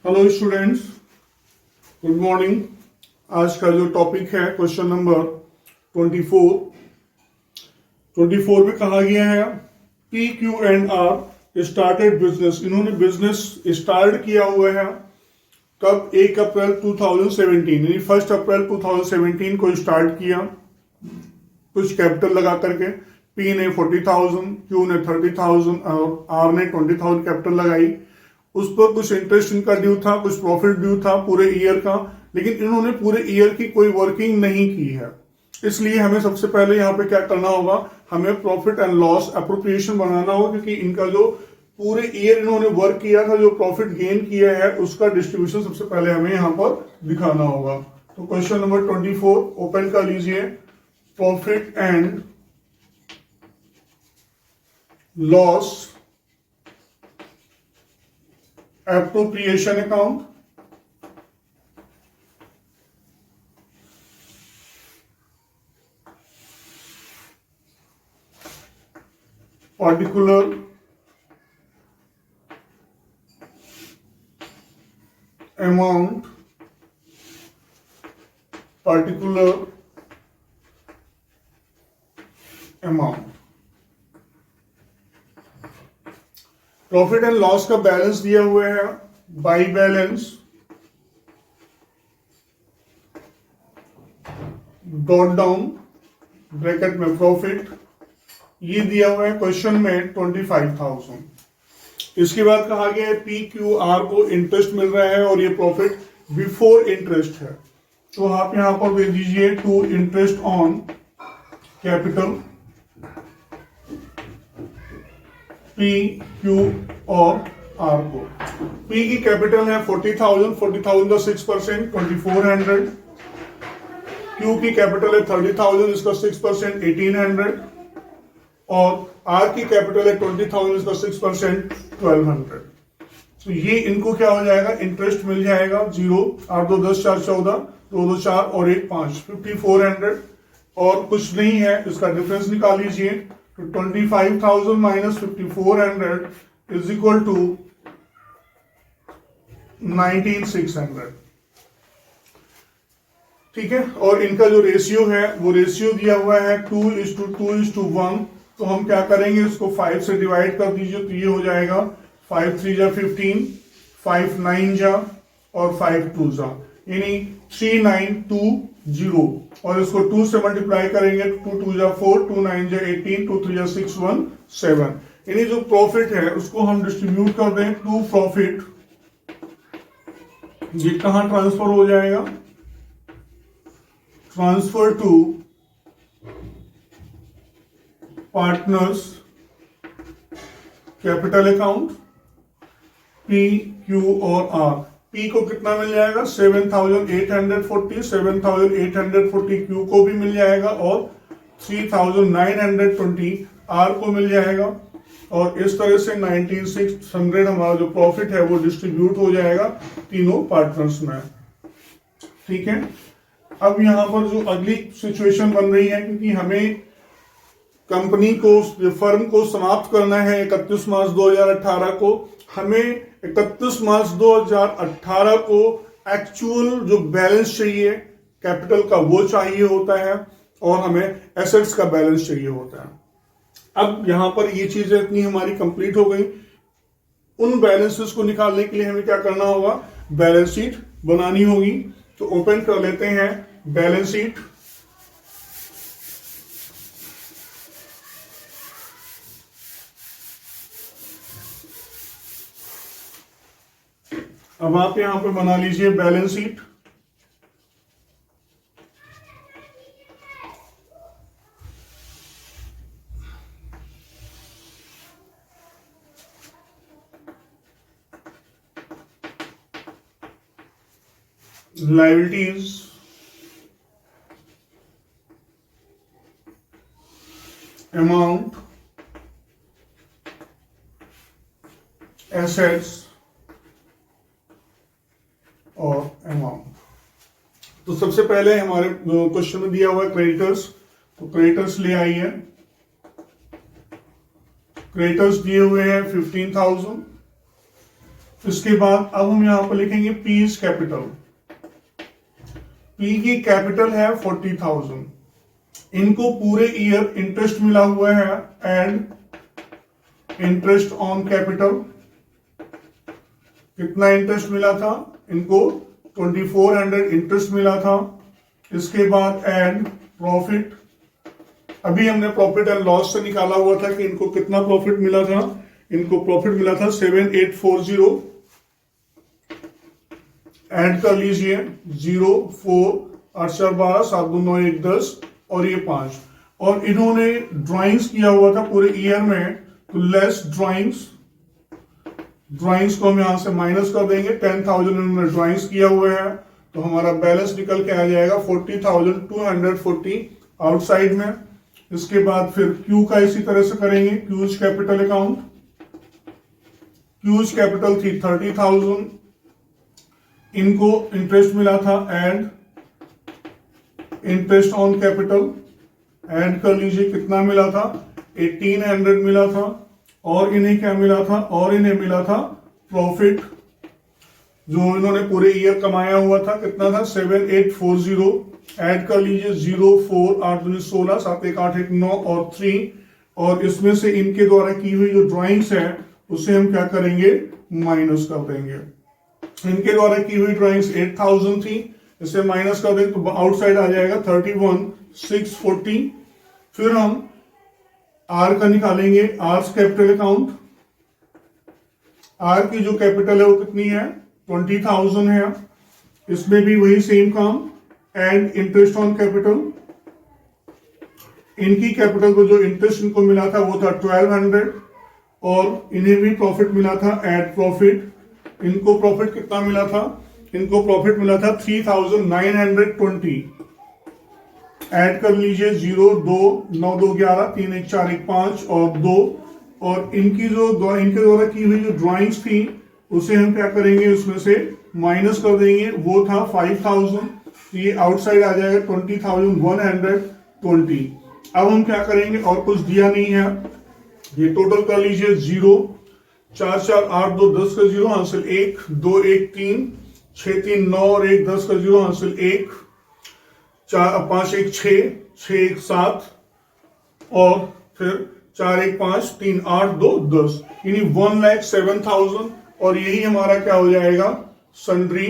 Hello students, good morning. आज का जो टॉपिक है क्वेश्चन नंबर 24 में कहा गया है P Q and R started business. इन्होंने बिजनेस स्टार्ट किया हुआ है कब? 1 अप्रैल 2017 यानी 1 अप्रैल 2017 को स्टार्ट किया कुछ कैपिटल लगा करके। पी ने 40,000, क्यू ने 30,000 और आर ने 20,000 कैपिटल लगाई। उस पर कुछ इंटरेस्ट इनका ड्यू था, कुछ प्रॉफिट ड्यू था पूरे ईयर का, लेकिन इन्होंने पूरे ईयर की कोई वर्किंग नहीं की है। इसलिए हमें सबसे पहले यहाँ पे क्या करना होगा, हमें प्रॉफिट एंड लॉस एप्रोप्रिएशन बनाना होगा, क्योंकि इनका जो पूरे ईयर इन्होंने वर्क किया था, जो प्रॉफिट गेन किया है, उसका डिस्ट्रीब्यूशन सबसे पहले हमें यहाँ पर दिखाना होगा। तो क्वेश्चन नंबर 24 ओपन कर लीजिए। Profit and loss appropriation account. Particular amount, particular amount. Profit and loss का बैलेंस दिया हुआ है, by balance dot down bracket में प्रॉफिट, ये दिया हुआ है क्वेश्चन में 25,000। इसके बाद कहा गया है पी क्यू आर को इंटरेस्ट मिल रहा है और ये प्रॉफिट बिफोर इंटरेस्ट है, तो आप यहां पर दे दीजिए to interest on capital P Q और आर को। पी की कैपिटल है 40,000, 40,000 का 6% 2400। क्यू की कैपिटल है 30,000, इसका 6% 1800 और आर की कैपिटल है 20,000, इसका 6% 1200। तो ये इनको क्या हो जाएगा, इंटरेस्ट मिल जाएगा 0, 8 2 10 4 14, 2 2 4 और 1 5, 5400 और कुछ नहीं है, इसका डिफरेंस निकाल लीजिए। तो 25,000 माइनस 5400 इज इक्वल टू 19,600। ठीक है, और इनका जो रेशियो है वो रेशियो दिया हुआ है 2:2:1। तो हम क्या करेंगे, इसको 5 से डिवाइड कर दीजिए, तो ये हो जाएगा 5 3 जा 15, 5 9 जा और 5 2 जा, यानी 3920। और इसको 2 से मल्टीप्लाई करेंगे, 2 2 जा 4, 2 9 जा 18, 2 3 जा 6 1 7। यानी जो प्रॉफिट है उसको हम डिस्ट्रीब्यूट कर दें टू प्रॉफिट, ये कहां ट्रांसफर हो जाएगा, transfer to partners capital account P Q और आर। पी को कितना मिल जाएगा 7,840, 7,840 क्यू को भी मिल जाएगा और 3,920 आर को मिल जाएगा। और इस तरह से 19,600 हमारा जो प्रॉफिट है वो डिस्ट्रीब्यूट हो जाएगा तीनों पार्टनर्स में। ठीक है, अब यहां पर जो अगली सिचुएशन बन रही है, क्योंकि हमें कंपनी को, फर्म को समाप्त करना है 31 मार्च 2018 को, हमें 31 मार्च 2018 को एक्चुअल जो बैलेंस चाहिए कैपिटल का वो चाहिए होता है और हमें एसेट्स का बैलेंस चाहिए होता है। अब यहां पर ये चीजें इतनी हमारी कंप्लीट हो गई। उन बैलेंसेस को निकालने के लिए हमें क्या करना होगा, बैलेंस शीट बनानी होगी। तो ओपन कर लेते हैं बैलेंस शीट। अब आप यहां पे बना लीजिए balance sheet. Liabilities, amount, assets और अमाउंट। तो सबसे पहले हमारे क्वेश्चन में दिया हुआ है क्रेडिटर्स, तो क्रेडिटर्स ले आइए। क्रेडिटर्स दिए हुए हैं 15,000, इसके बाद अब हम यहां पर लिखेंगे पी इज कैपिटल। पी की कैपिटल है 40,000। इनको पूरे ईयर इंटरेस्ट मिला हुआ है एंड इंटरेस्ट ऑन कैपिटल। कितना इंटरेस्ट मिला था इनको? 2400 इंटरेस्ट मिला था। इसके बाद एंड प्रॉफिट। अभी हमने प्रॉफिट एंड लॉस से निकाला हुआ था कि इनको कितना प्रॉफिट मिला था। इनको प्रॉफिट मिला था 7840। ऐड कर लीजिए 0 4 8 4 12 7 2 9 1 10 और ये 5। और इन्होंने ड्राइंग्स किया हुआ था पूरे ईयर में, तो लेस ड्राइंग्स को हम यहां से माइनस कर देंगे। 10,000 इन्होंने ड्राइंग्स किया हुआ है, तो हमारा बैलेंस निकल के आ जाएगा 40,240 आउटसाइड में। इसके बाद फिर क्यू का इसी तरह से करेंगे। Cues capital account. Cues capital थी 30,000। इनको इंटरेस्ट मिला था and interest on capital. Add कर लीजिए कितना मिला था? 1800 मिला था। और इन्हें क्या मिला था? और इन्हें मिला था प्रॉफिट जो इन्होंने पूरे ईयर कमाया हुआ था। कितना था? 7840। ऐड कर लीजिए 0 4 8 2 16 7 1 8 1 9 और 3। और इसमें से इनके द्वारा की हुई जो ड्राइंग्स है उसे हम क्या करेंगे? माइनस कर देंगे। इनके द्वारा की हुई ड्राइंग्स 8000 थी, इसे माइनस कर देंगे तो आउटसाइड आ जाएगा 31,640। फिर हम आर का निकालेंगे। Are capital account. आर की जो कैपिटल है वो कितनी है? 20,000 है। इसमें भी वही सेम काम एंड इंटरेस्ट ऑन कैपिटल। इनकी कैपिटल को जो इंटरेस्ट इनको मिला था वो था 1200 और इन्हें भी प्रॉफिट मिला था एड प्रॉफिट। इनको प्रॉफिट कितना मिला था? इनको प्रॉफिट मिला था 3,920। ऐड कर लीजिए 0 2 9 2 11 3 1 4 1 5 और 2। और इनके द्वारा की हुई जो ड्राइंग्स थी उसे हम क्या करेंगे? उसमें से माइनस कर देंगे। वो था 5,000, तो ये आउटसाइड आ जाएगा 20,120। अब हम क्या करेंगे? और कुछ दिया नहीं है, ये टोटल कर लीजिए 0 4 4 8 2 10 का 0 हासिल 1 2 1 3 6 3 9 और 1 10 का 0 हासिल 1 4 5 1 6 6 1 7 और फिर 4 1 5 3 8 2 10 यानी 1,07,000। और यही हमारा क्या हो जाएगा? सन्ड्री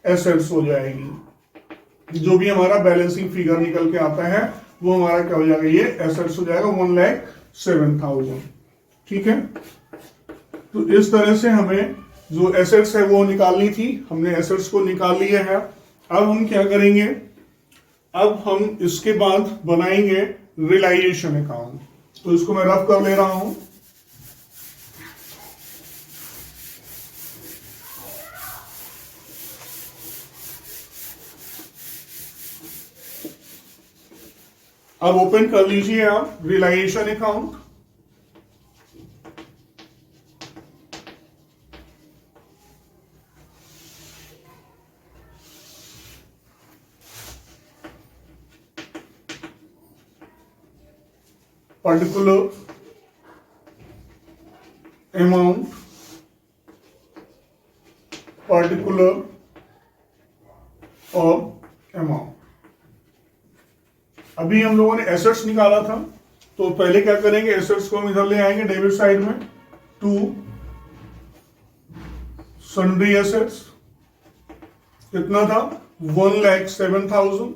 एसेट्स हो जाएगी। जो भी हमारा बैलेंसिंग फिगर निकल के आता है वो हमारा क्या हो जाएगा? ये एसेट्स हो जाएगा 1,07,000। ठीक है, तो इस तरह से हमें जो एसेट्स है वो निकालनी थी। हमने एसेट्स को निकाल लिया है। अब हम क्या करेंगे? अब हम इसके बाद बनाएंगे रियलाइजेशन अकाउंट। तो इसको मैं रफ कर ले रहा हूं। अब ओपन कर लीजिए आप realisation account. Particular amount, particular और अमाउंट। अभी हम लोगों ने एसेट्स निकाला था, तो पहले क्या करेंगे? एसेट्स को हम इधर ले आएंगे डेबिट साइड में। टू सन्ड्री एसेट्स कितना था? 1,07,000।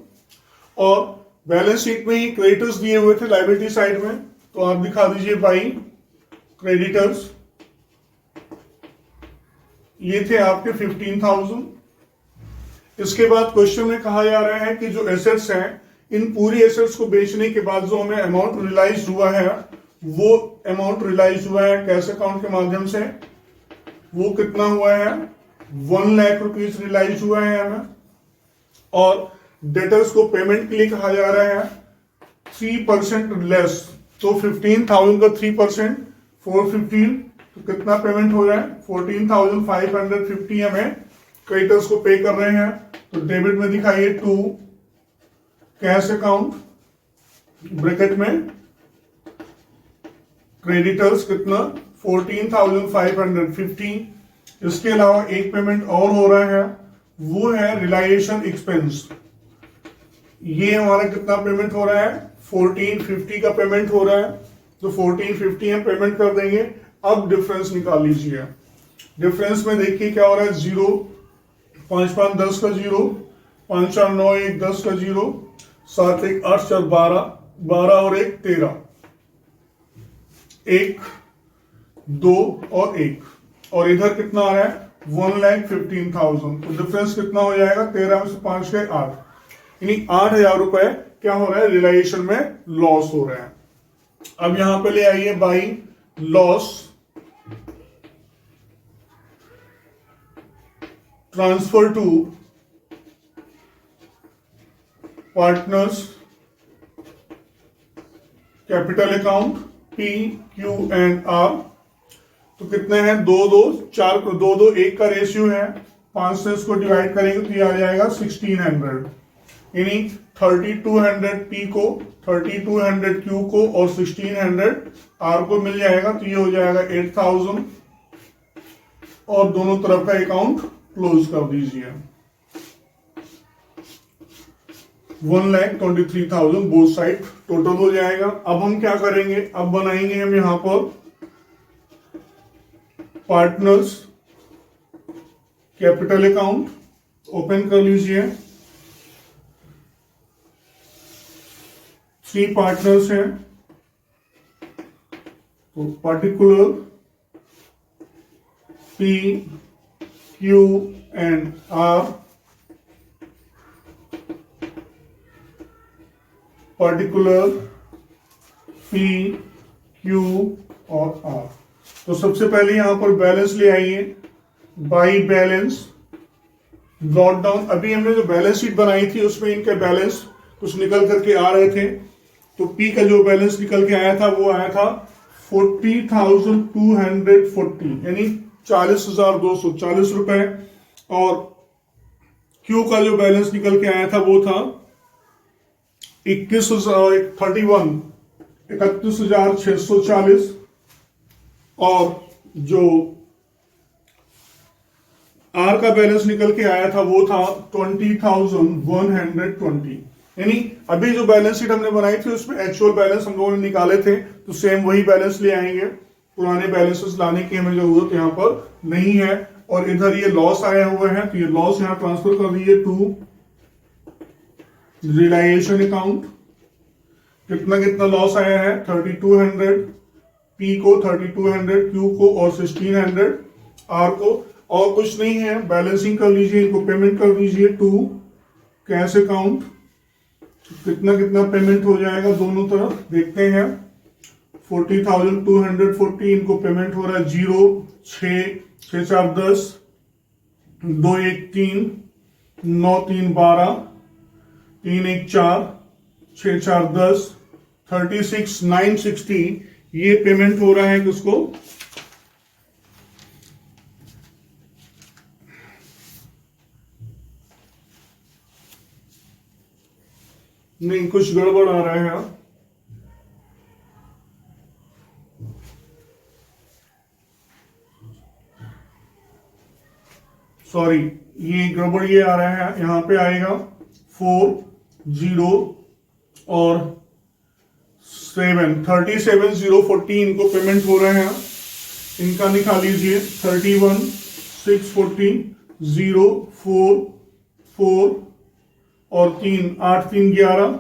और बैलेंस शीट में ही क्रेडिटर्स दिए हुए थे लायबिलिटी साइड में, तो आप दिखा दीजिए बाई क्रेडिटर्स। ये थे आपके 15,000। इसके बाद क्वेश्चन में कहा जा रहा है कि जो एसेट्स हैं, इन पूरी एसेट्स को बेचने के बाद जो हमें अमाउंट रियलाइज हुआ है, वो अमाउंट रियलाइज हुआ है कैश अकाउंट के माध्यम से, वो कितना हुआ है? 1 लाख रुपीज रियलाइज हुआ है हमें। और डेटर्स को पेमेंट के लिए कहा जा रहा है 3% लेस, तो 15,000 का 3% 415, तो कितना पेमेंट हो रहा है? 14,550 हमें क्रेडिटर्स को पे कर रहे हैं। तो डेबिट में दिखाइए 2 कैश अकाउंट ब्रैकेट में क्रेडिटर्स कितना? 14,550 इसके अलावा एक पेमेंट और हो रहा है, वो है रिलाइजेशन एक्सपेंस। ये हमारा कितना पेमेंट हो रहा है, 1450 का पेमेंट हो रहा है। तो 1450 हम पेमेंट कर देंगे। अब डिफरेंस निकाल लीजिए। डिफरेंस में देखिए क्या हो रहा है, 0, 5 5 10 का 0, 5 4 9 1 10 का 0, 7 1 8 4 12, 12 और 1 13, 1 2 और 1, और इधर कितना आ रहा है 1,15,000। तो डिफरेंस कितना हो जाएगा, 13 में से 5 गए 8, यानी 8,000 रुपए क्या हो रहा है, रिलाइजेशन में लॉस हो रहा है। अब यहां पे ले आइए by loss transfer to partners capital account P, Q and R। तो कितने हैं, 2 2 4 को 2 2 1 का रेशियो है, 5 से इसको डिवाइड करेंगे तो ये आ जाएगा 1600, यानी 3200 P को, 3200 Q को और 1600 R को मिल जाएगा। तो ये हो जाएगा 8000 और दोनों तरफ का अकाउंट क्लोज कर दीजिए। 1,23,000 बोथ साइड टोटल हो जाएगा। अब हम क्या करेंगे, अब बनाएंगे हम यहां पर पार्टनर्स कैपिटल अकाउंट। ओपन कर लीजिए। 3 पार्टनर्स हैं, तो particular P, Q and R, particular P, Q और R। तो सबसे पहले यहां पर बैलेंस ले आइए, बाई बैलेंस ब्रॉट डाउन। अभी हमने जो बैलेंस शीट बनाई थी उसमें इनके बैलेंस कुछ निकल करके आ रहे थे। तो P का जो बैलेंस निकल के आया था वो आया था 40,240, यानी 40,240 रुपए। और Q का जो बैलेंस निकल के आया था वो था 31,640। और जो R का बैलेंस निकल के आया था वो था 20,120। यानी अभी जो बैलेंस शीट हमने बनाई थी उसमें एक्चुअल बैलेंस हम लोगों ने निकाले थे, तो सेम वही बैलेंस ले आएंगे। पुराने बैलेंसेस लाने की हमें जरूरत यहाँ पर नहीं है। और इधर ये लॉस आया हुआ है, तो ये लॉस यहाँ ट्रांसफर कर दीजिए टू रिलाइजेशन अकाउंट। कितना कितना लॉस आया है, 3200 P को, 3200 Q को और 1600 R को। और कुछ नहीं है, बैलेंसिंग कर लीजिए, इनको पेमेंट कर दीजिए टू कैश अकाउंट। कितना कितना पेमेंट हो जाएगा दोनों तरफ देखते हैं। 40,240 इनको पेमेंट हो रहा है 0 6 6 4 10 2 1 3 9 3 12 3 1 4 6 4 10 36,960 ये पेमेंट हो रहा है किसको, नहीं कुछ गड़बड़ आ रहा है यहाँ। सॉरी, ये गड़बड़ ये आ रहा है, यहां पे आएगा 4 0 और 7 37,040 इनको पेमेंट हो रहे हैं। इनका निकाल लीजिए 31,640 0 4 4 और 3 8 3 11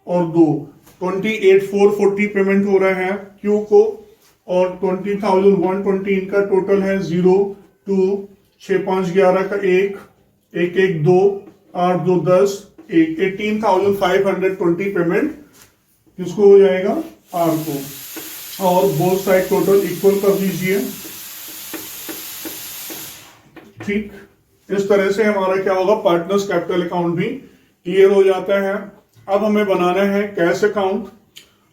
और 2 28,440 पेमेंट हो रहा है क्यू को। और 20,120 इनका टोटल है 0 2 6 5 11 का 1 1 1 2 8 2 10 1 18,520 पेमेंट किसको हो जाएगा, आर को। और बोथ साइड टोटल इक्वल कर दीजिए। ठीक, इस तरह से हमारा क्या होगा, पार्टनर्स कैपिटल अकाउंट भी क्लियर हो जाता है। अब हमें बनाना है कैश अकाउंट,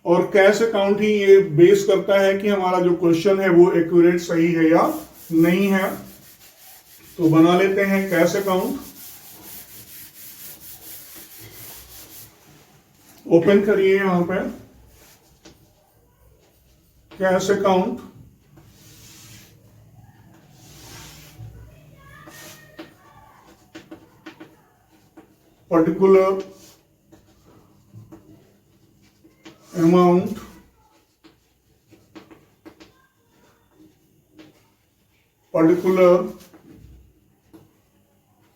और कैश अकाउंट ही ये बेस करता है कि हमारा जो क्वेश्चन है वो एक्यूरेट सही है या नहीं है। तो बना लेते हैं कैश अकाउंट। ओपन करिए यहां पे कैश अकाउंट। पर्टिकुलर अमाउंट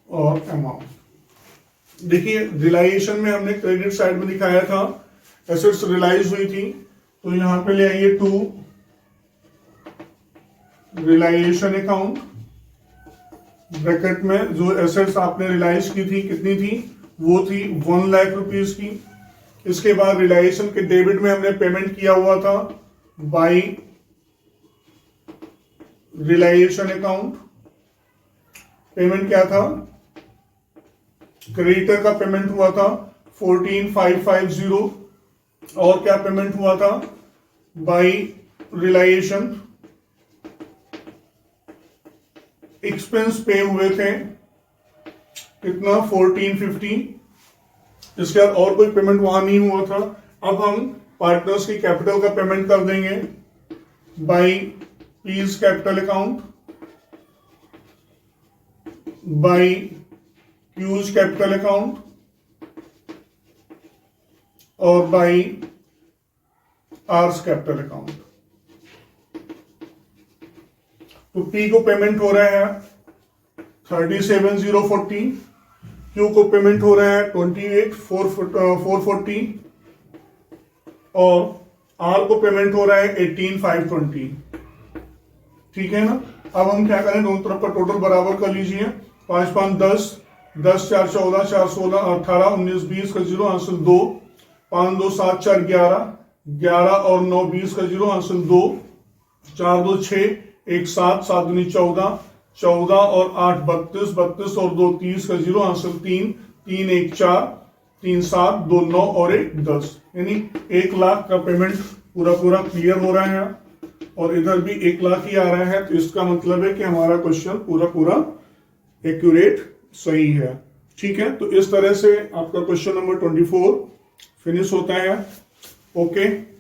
और अमाउंट। देखिए रिलाइजेशन में हमने क्रेडिट साइड में दिखाया था एसेट्स रिलाइज हुई थी, तो यहां पे ले आइए टू रिलाइजेशन अकाउंट, ब्रैकेट में जो एसेट्स आपने रिलाइज की थी कितनी थी, वो थी 1 लाख रुपीस की। इसके बाद रिलाइजेशन के डेबिट में हमने पेमेंट किया हुआ था बाय रिलाइजेशन अकाउंट। पेमेंट क्या था, क्रेडिटर का पेमेंट हुआ था 14,550 और क्या पेमेंट हुआ था बाय रिलाइजेशन। एक्सपेंस पे हुए थे कितना 1450। इसके बाद और कोई पेमेंट वहां नहीं हुआ था। अब हम पार्टनर्स की कैपिटल का पेमेंट कर देंगे by P's capital account, by Q's capital account और बाय आर्स कैपिटल अकाउंट। तो पी को पेमेंट हो रहा है 37,040, क्यू को पेमेंट हो रहा है 28,440 और आर को पेमेंट हो रहा है 18,520। ठीक है ना। अब हम क्या करें, दोनों तरफ का टोटल बराबर कर लीजिए। 5 5 10, 10 4 14, 4 16, 18, 19 20 का जीरो हासिल 2, 5 2 7 4 11, 11 और 9 20 का जीरो हासिल 2, 4 2 6, 1 7, 7 दूनी 14, 14 और 8 32, 32 और 2 30 का जीरो हासिल 3, 3 1 4, 3 7, 2 9 और 1 10, यानी 1 लाख का पेमेंट पूरा क्लियर हो रहा है और इधर भी 1 लाख ही आ रहा है। तो इसका मतलब है कि हमारा क्वेश्चन पूरा एक्यूरेट सही है। ठीक है, तो इस तरह से आपका क्वेश्चन नंबर 24 फिनिश होता है। ओके।